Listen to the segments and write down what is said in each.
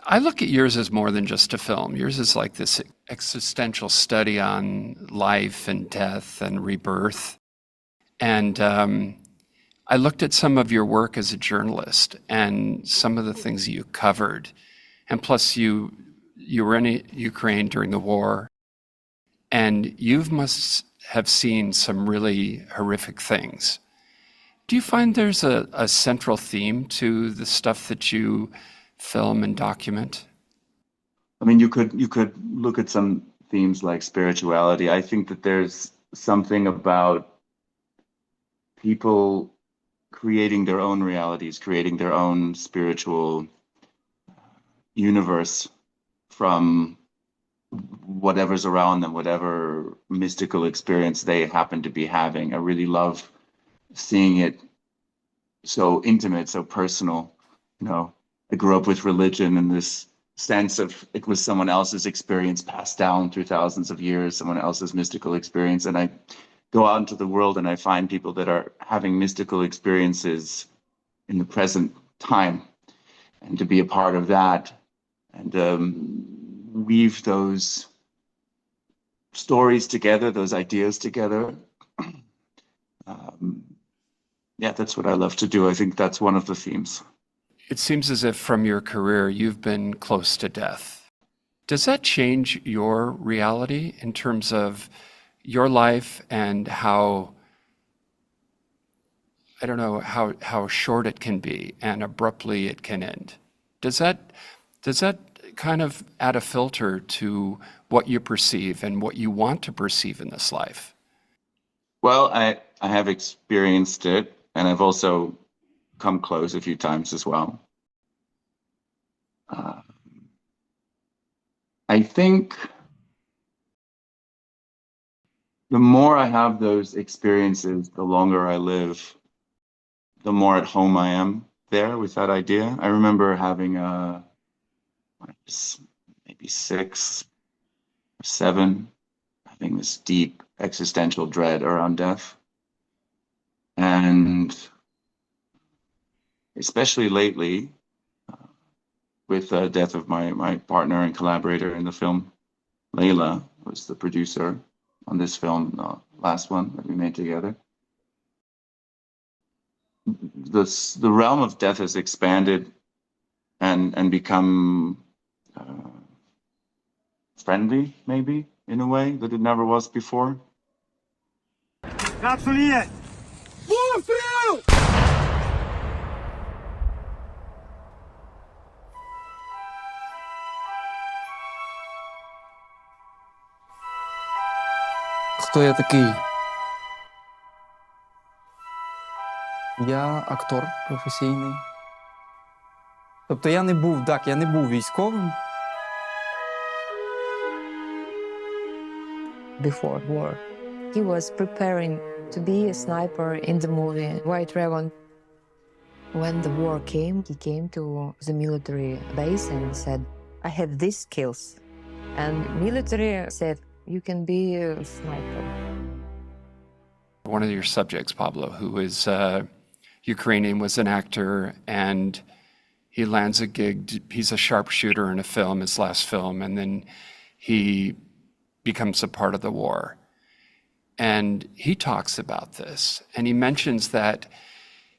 I look at yours as more than just a film. Yours is like this existential study on life and death and rebirth. And I looked at some of your work as a journalist and some of the things you covered. And plus, you were in Ukraine during the war, and you must have seen some really horrific things. Do you find there's a central theme to the stuff that you film and document? I mean, you could look at some themes like spirituality. I think that there's something about people creating their own realities, creating their own spiritual universe from whatever's around them, whatever mystical experience they happen to be having. I really love seeing it so intimate, so personal. You know, I grew up with religion and this sense of it was someone else's experience passed down through thousands of years, someone else's mystical experience. And I go out into the world and I find people that are having mystical experiences in the present time, and to be a part of that and weave those stories together, those ideas together. Um, yeah, that's what I love to do. I think that's one of the themes. It seems as if from your career you've been close to death. Does that change your reality in terms of your life and how, I don't know, how short it can be and abruptly it can end? Does that kind of add a filter to what you perceive and what you want to perceive in this life? Well, I have experienced it, and I've also come close a few times as well. Uh, I think the more I have those experiences, the longer I live, the more at home I am there with that idea. I remember having when I was maybe 6 or 7, having this deep existential dread around death. And especially lately, uh, with the death of my partner and collaborator in the film, Layla was the producer on this film, the last one that we made together. The realm of death has expanded and become friendly, maybe in a way that it never was before. Хто я такий? Я актор професійний. Тобто я не був військовим. Before war, he was preparing to be a sniper in the movie White Dragon. When the war came, he came to the military base and said, I have these skills. And military said, you can be a sniper. One of your subjects, Pavlo, who is Ukrainian, was an actor, and he lands a gig. He's a sharpshooter in a film, his last film, and then he becomes a part of the war. And he talks about this, and he mentions that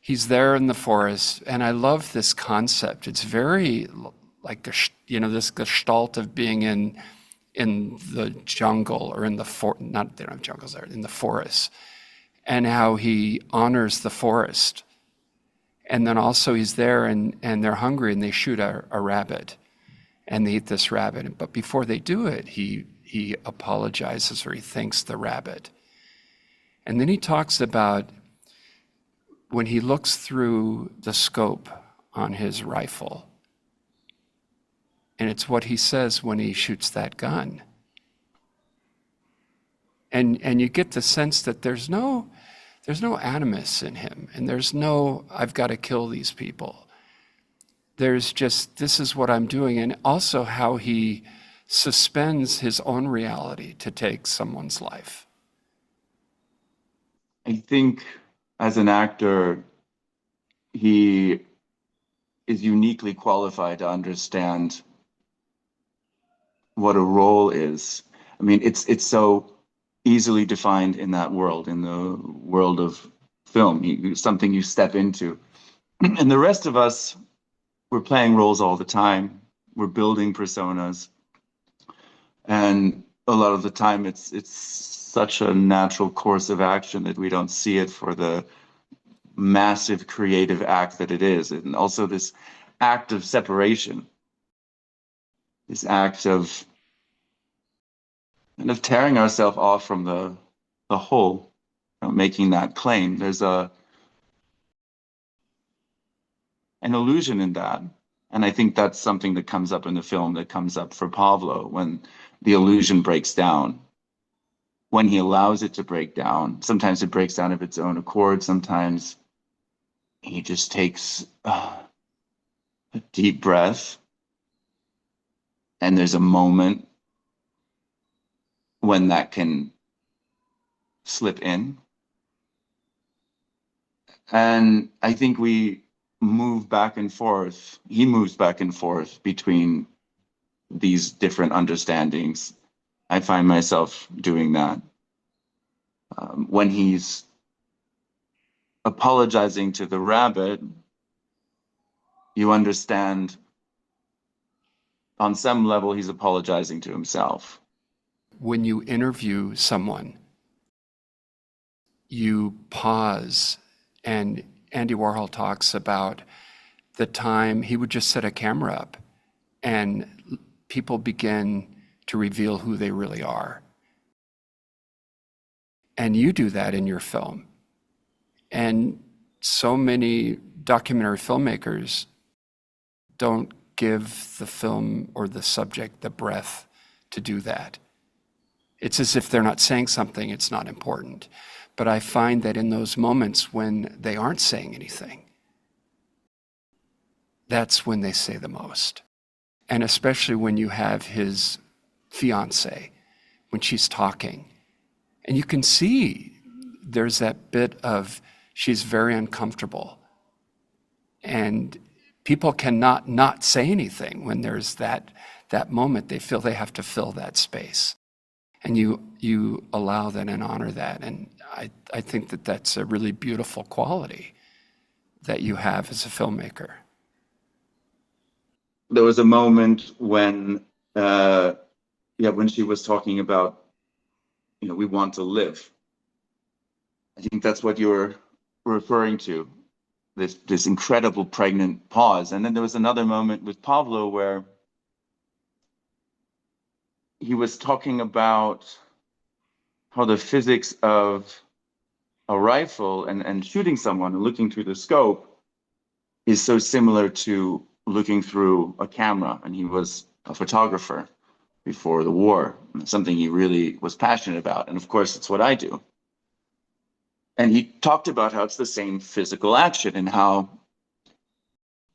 he's there in the forest, and I love this concept. It's very like, this gestalt of being in the jungle or in the not, they don't have jungles there, in the forest, and how he honors the forest. And then also he's there and they're hungry and they shoot a rabbit and they eat this rabbit. But before they do it, he apologizes or he thanks the rabbit. And then he talks about when he looks through the scope on his rifle. And it's what he says when he shoots that gun. And you get the sense that there's no animus in him, and there's no, I've got to kill these people. There's just, this is what I'm doing, and also how he suspends his own reality to take someone's life. I think as an actor, he is uniquely qualified to understand what a role is. I mean, it's so easily defined in that world, in the world of film, something you step into. And the rest of us, we're playing roles all the time. We're building personas. And a lot of the time it's such a natural course of action that we don't see it for the massive creative act that it is. And also this act of separation, this act of kind of tearing ourselves off from the whole, making that claim. There's an illusion in that. And I think that's something that comes up in the film, that comes up for Pavlo when the illusion breaks down, when he allows it to break down. Sometimes it breaks down of its own accord. Sometimes he just takes a deep breath, and there's a moment when that can slip in. And I think we move back and forth. He moves back and forth between these different understandings. I find myself doing that. When he's apologizing to the rabbit, you understand on some level he's apologizing to himself. When you interview someone, you pause, and Andy Warhol talks about the time he would just set a camera up and people begin to reveal who they really are. And you do that in your film. And so many documentary filmmakers don't give the film or the subject the breath to do that. It's as if they're not saying something, it's not important. But I find that in those moments when they aren't saying anything, that's when they say the most. And especially when you have his fiance, when she's talking, and you can see there's that bit of she's very uncomfortable. And people cannot not say anything when there's that moment. They feel they have to fill that space. And you allow that and honor that. And I think that that's a really beautiful quality that you have as a filmmaker. There was a moment when, when she was talking about, we want to live. I think that's what you're referring to, this incredible pregnant pause. And then there was another moment with Pavlo where he was talking about how the physics of a rifle and shooting someone and looking through the scope is so similar to looking through a camera. And he was a photographer before the war, something he really was passionate about. And of course, it's what I do. And he talked about how it's the same physical action and how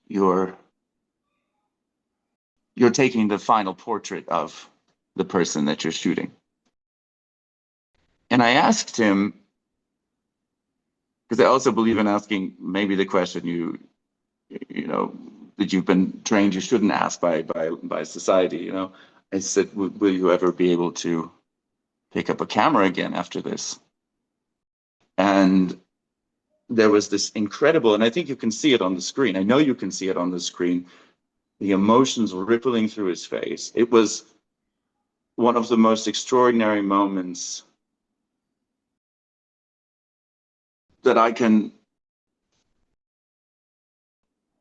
you're taking the final portrait of the person that you're shooting. And I asked him, because I also believe in asking maybe the question that you've been trained you shouldn't ask by society. I said, will you ever be able to pick up a camera again after this? And there was this incredible, and I think you can see it on the screen. I know you can see it on the screen. The emotions rippling through his face. It was one of the most extraordinary moments that I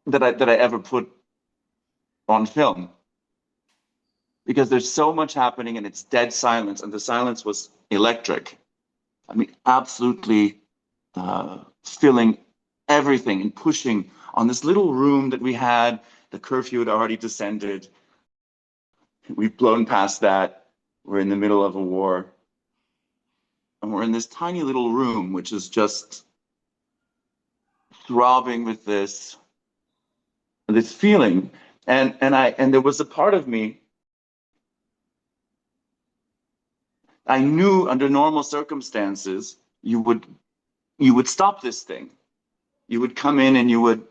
ever put on film, because there's so much happening and it's dead silence, and the silence was electric. I mean, absolutely filling everything and pushing on this little room that we had. The curfew had already descended. We've blown past that. We're in the middle of a war. And we're in this tiny little room, which is just throbbing with this feeling. And there was a part of me, I knew under normal circumstances, you would stop this thing. You would come in and you would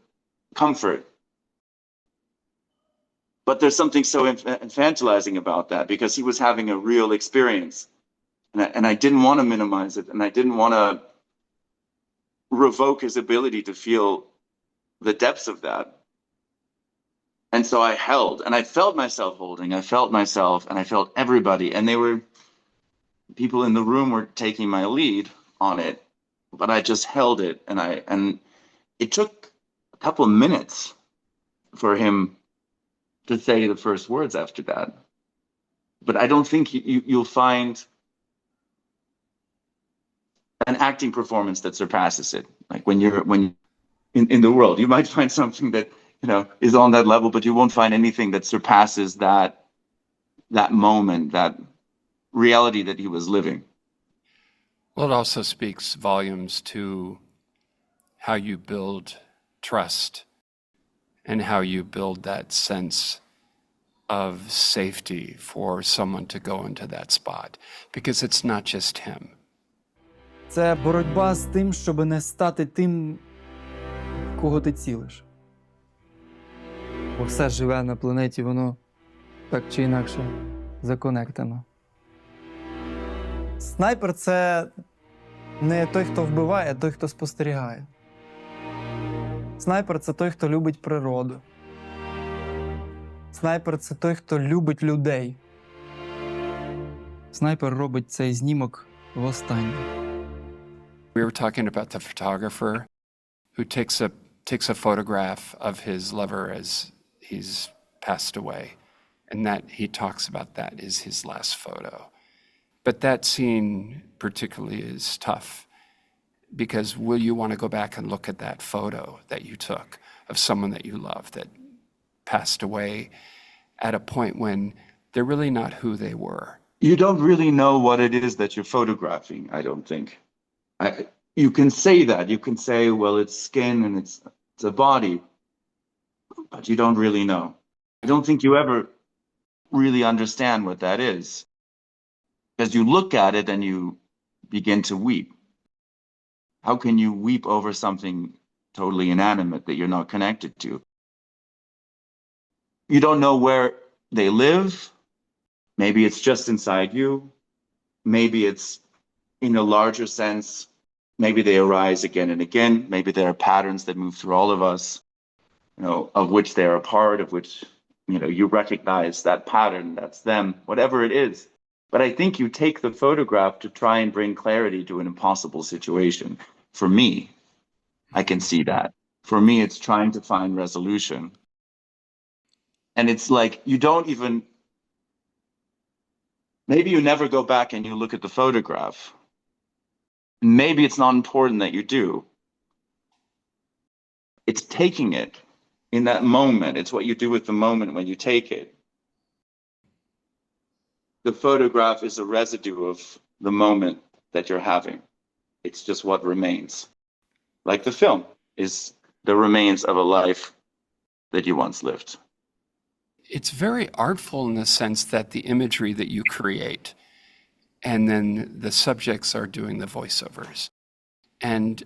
comfort. But there's something so infantilizing about that, because he was having a real experience. And I didn't want to minimize it, and I didn't want to revoke his ability to feel the depths of that. And so I held, and I felt myself holding. I felt myself, and I felt everybody. And people in the room were taking my lead on it, but I just held it. And it took a couple of minutes for him to say the first words after that. But I don't think you'll find an acting performance that surpasses it. Like when in the world, you might find something that, is on that level, but you won't find anything that surpasses that moment, that reality that he was living. Well, it also speaks volumes to how you build trust and how you build that sense of safety for someone to go into that spot, because it's not just him. Це боротьба з тим, щоб не стати тим, кого ти цілиш. Бо все живе на планеті, воно так чи інакше законектено. Снайпер – це не той, хто вбиває, а той, хто спостерігає. Снайпер – це той, хто любить природу. Снайпер – це той, хто любить людей. Снайпер робить цей знімок востаннє. We were talking about the photographer who takes a photograph of his lover as he's passed away, and that he talks about that is his last photo. But that scene particularly is tough, because will you want to go back and look at that photo that you took of someone that you love that passed away at a point when they're really not who they were? You don't really know what it is that you're photographing, I don't think. You can say that. You can say, well, it's skin and it's a body, but you don't really know. I don't think you ever really understand what that is, because you look at it and you begin to weep. How can you weep over something totally inanimate that you're not connected to? You don't know where they live. Maybe it's just inside you. Maybe it's in a larger sense. Maybe they arise again and again. Maybe there are patterns that move through all of us, of which they're a part, of which, you recognize that pattern, that's them, whatever it is. But I think you take the photograph to try and bring clarity to an impossible situation. For me, I can see that. For me, it's trying to find resolution. And it's like, maybe you never go back and you look at the photograph. Maybe it's not important that you do. It's taking it in that moment. It's what you do with the moment when you take it. The photograph is a residue of the moment that you're having. It's just what remains. Like the film is the remains of a life that you once lived. It's very artful in the sense that the imagery that you create, and then the subjects are doing the voiceovers. And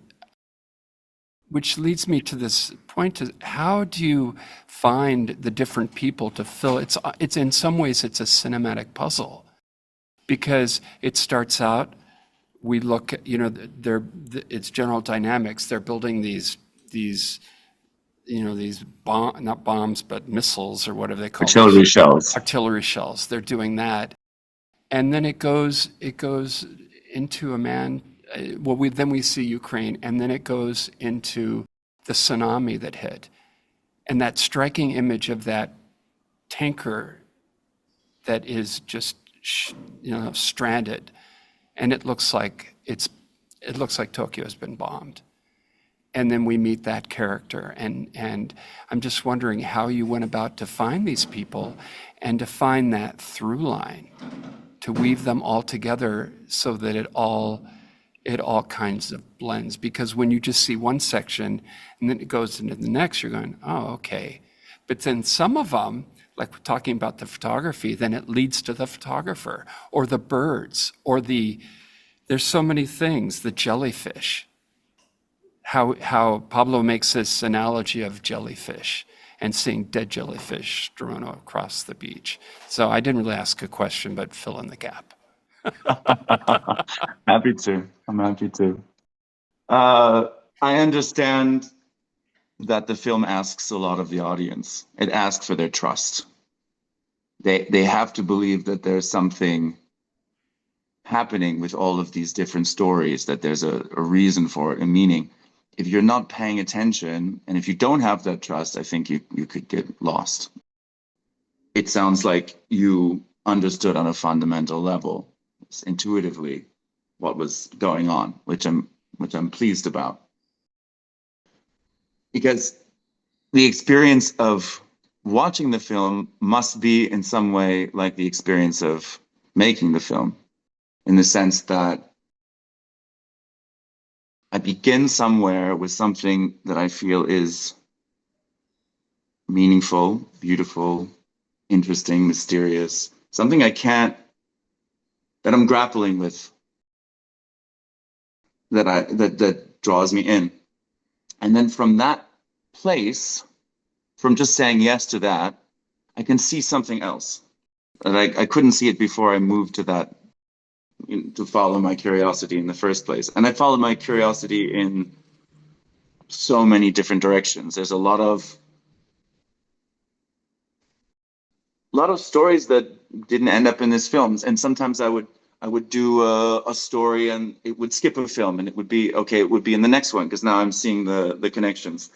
which leads me to this point, how do you find the different people to fill? It's in some ways, it's a cinematic puzzle, because it starts out, we look at, it's general dynamics. They're building these not bombs, but missiles or whatever they call them. Artillery shells. Artillery shells. They're doing that. And then it goes into a man. Then we see Ukraine, and then it goes into the tsunami that hit, and that striking image of that tanker that is just stranded, and it looks like Tokyo has been bombed. And then we meet that character, and I'm just wondering how you went about to find these people and to find that through line, to weave them all together so that it all kinds of blends. Because when you just see one section and then it goes into the next, you're going, oh, okay. But then some of them, like we're talking about the photography, then it leads to the photographer or the birds or there's so many things, the jellyfish. How Pablo makes this analogy of jellyfish and seeing dead jellyfish strewn across the beach. So I didn't really ask a question, but fill in the gap. Happy to. I'm happy to. I understand that the film asks a lot of the audience. It asks for their trust. They have to believe that there's something happening with all of these different stories, that there's a reason for it, a meaning. If you're not paying attention, and if you don't have that trust, I think you could get lost. It sounds like you understood on a fundamental level, intuitively, what was going on, which I'm pleased about. Because the experience of watching the film must be in some way like the experience of making the film, in the sense that I begin somewhere with something that I feel is meaningful, beautiful, interesting, mysterious, something that I'm grappling with, that draws me in. And then from that place, from just saying yes to that, I can see something else. And I couldn't see it before I moved to that, to follow my curiosity in the first place. And I followed my curiosity in so many different directions. There's a lot of stories that didn't end up in this film. And sometimes I would do a story and it would skip a film, and it would be, okay, it would be in the next one, because now I'm seeing the connections.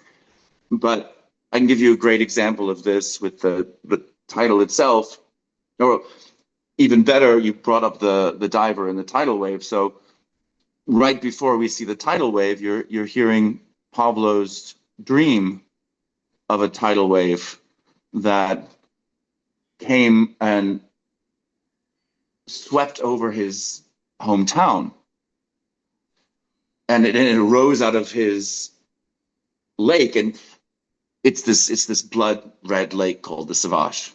But I can give you a great example of this with the title itself. Or even better, you brought up the diver and the tidal wave. So right before we see the tidal wave, you're hearing Pavlo's dream of a tidal wave that came and swept over his hometown. And it arose out of his lake, and it's this blood red lake called the Savage,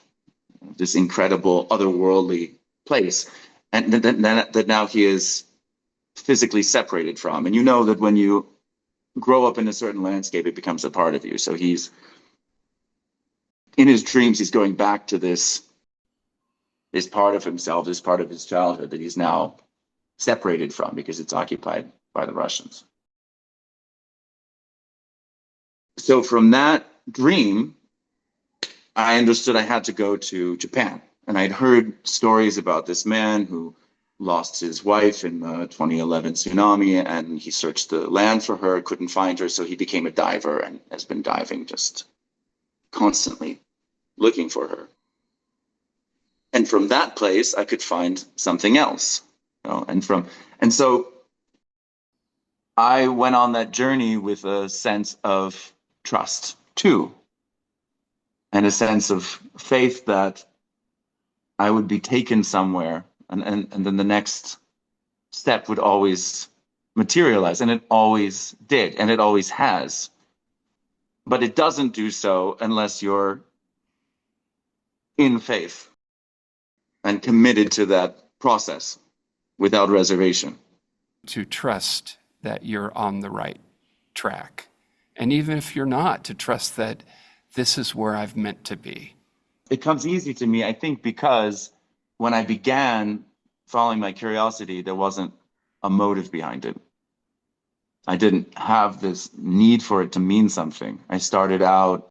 this incredible otherworldly place, and that now he is physically separated from. And you know that when you grow up in a certain landscape, it becomes a part of you. So he's, in his dreams, he's going back to this part of himself, this part of his childhood that he's now separated from because it's occupied by the Russians. So from that dream, I understood I had to go to Japan. And I'd heard stories about this man who lost his wife in the 2011 tsunami, and he searched the land for her, couldn't find her, so he became a diver and has been diving just constantly, looking for her. And from that place, I could find something else. And so I went on that journey with a sense of trust too, and a sense of faith that I would be taken somewhere, and then the next step would always materialize, and it always did, and it always has. But it doesn't do so unless you're in faith and committed to that process without reservation. To trust that you're on the right track. And even if you're not, to trust that this is where I've meant to be. It comes easy to me, I think, because when I began following my curiosity, there wasn't a motive behind it. I didn't have this need for it to mean something. I started out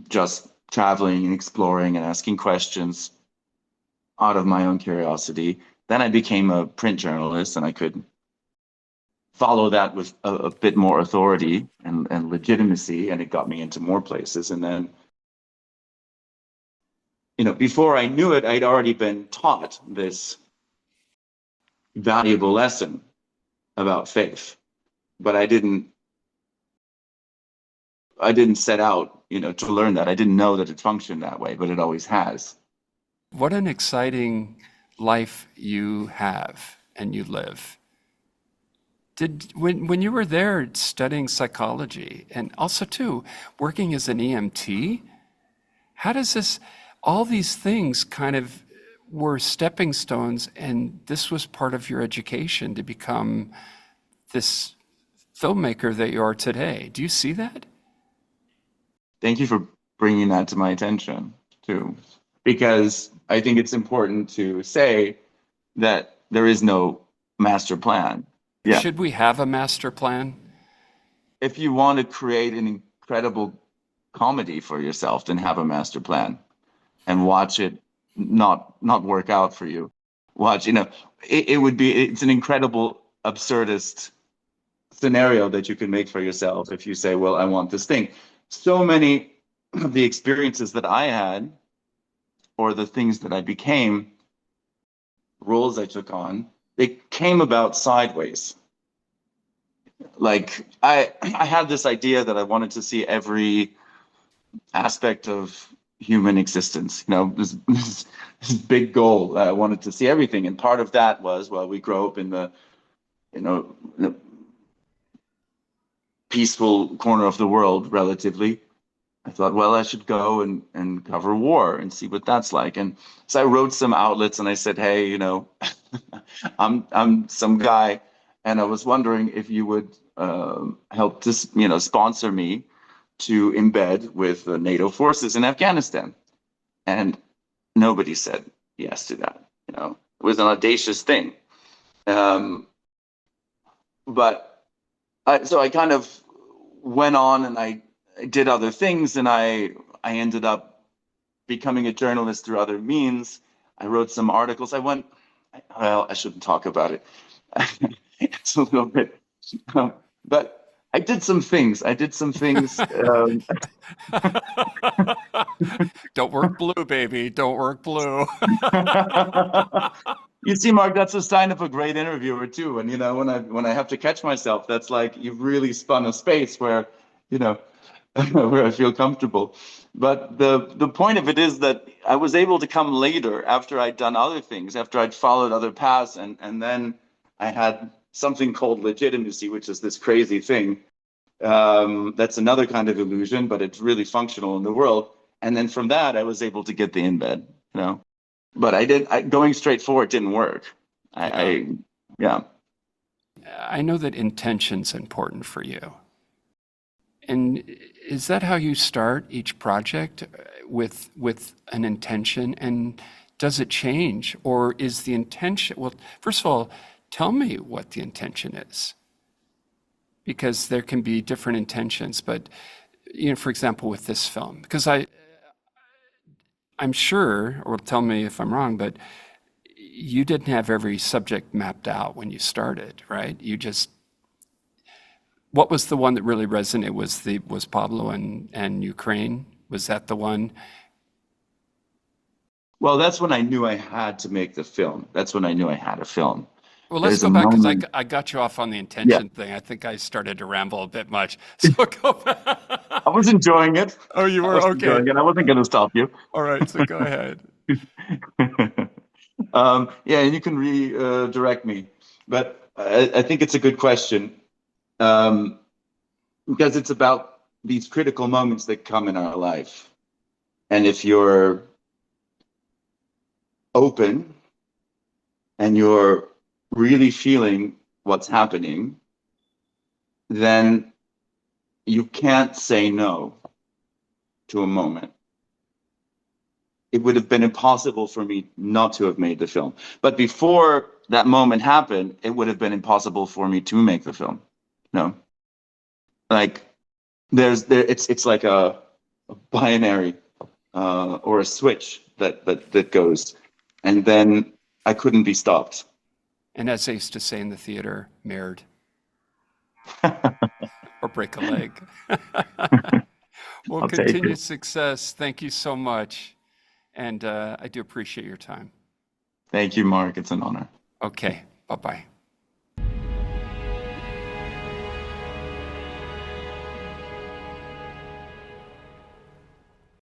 just traveling and exploring and asking questions out of my own curiosity. Then I became a print journalist, and I could follow that with a bit more authority and legitimacy, and it got me into more places. And then, before I knew it, I'd already been taught this valuable lesson about faith, but I didn't set out, to learn that. I didn't know that it functioned that way, but it always has. What an exciting life you have and you live. When you were there studying psychology, and also too working as an EMT, how does all these things kind of were stepping stones, and this was part of your education to become this filmmaker that you are today. Do you see that? Thank you for bringing that to my attention too, because I think it's important to say that there is no master plan. Yeah. Should we have a master plan? If you want to create an incredible comedy for yourself, then have a master plan and watch it not work out for you. Watch, it's an incredible absurdist scenario that you can make for yourself if you say, well, I want this thing. So many of the experiences that I had, or the things that I became, roles I took on, they came about sideways. Like I had this idea that I wanted to see every aspect of human existence. This big goal. I wanted to see everything, and part of that was, well, we grow up in the peaceful corner of the world, relatively. I thought, well, I should go and cover war and see what that's like. And so I wrote some outlets and I said, hey, I'm some guy, and I was wondering if you would help to, sponsor me to embed with the NATO forces in Afghanistan. And nobody said yes to that. It was an audacious thing. But I kind of went on and I did other things, and I ended up becoming a journalist through other means. I wrote some articles. I shouldn't talk about it. It's a little bit, but I did some things. Don't work blue, baby. Don't work blue. You see, Mark, that's a sign of a great interviewer too. And when I have to catch myself, that's like you've really spun a space where, where I feel comfortable. But the point of it is that I was able to come later after I'd done other things, after I'd followed other paths, and then I had something called legitimacy, which is this crazy thing. That's another kind of illusion, but it's really functional in the world. And then from that, I was able to get the embed, But going straight forward didn't work. Yeah. I know that intention's important for you. And is that how you start each project, with an intention? And does it change? Or is the intention, well, first of all, tell me what the intention is. Because there can be different intentions. But, for example, with this film, because I'm sure, or tell me if I'm wrong, but you didn't have every subject mapped out when you started, right? What was the one that really resonated? Was Pavlo and Ukraine? Was that the one? Well, that's when I knew I had to make the film. That's when I knew I had a film. Well, let's go back, because I got you off on the intention thing. I think I started to ramble a bit much. So go back. I was enjoying it. Oh, you were? Okay. I wasn't going to stop you. All right, so go ahead. And you can redirect me. But I think it's a good question, because it's about these critical moments that come in our life. And if you're open and you're really feeling what's happening, then you can't say no to a moment. It would have been impossible for me not to have made the film. But before that moment happened, it would have been impossible for me to make the film. Like it's like a binary or a switch that goes, and then I couldn't be stopped. And as they used to say in the theater, married. Or break a leg. Well, continued success. Thank you so much. And I do appreciate your time. Thank you, Mark. It's an honor. Okay. Bye-bye.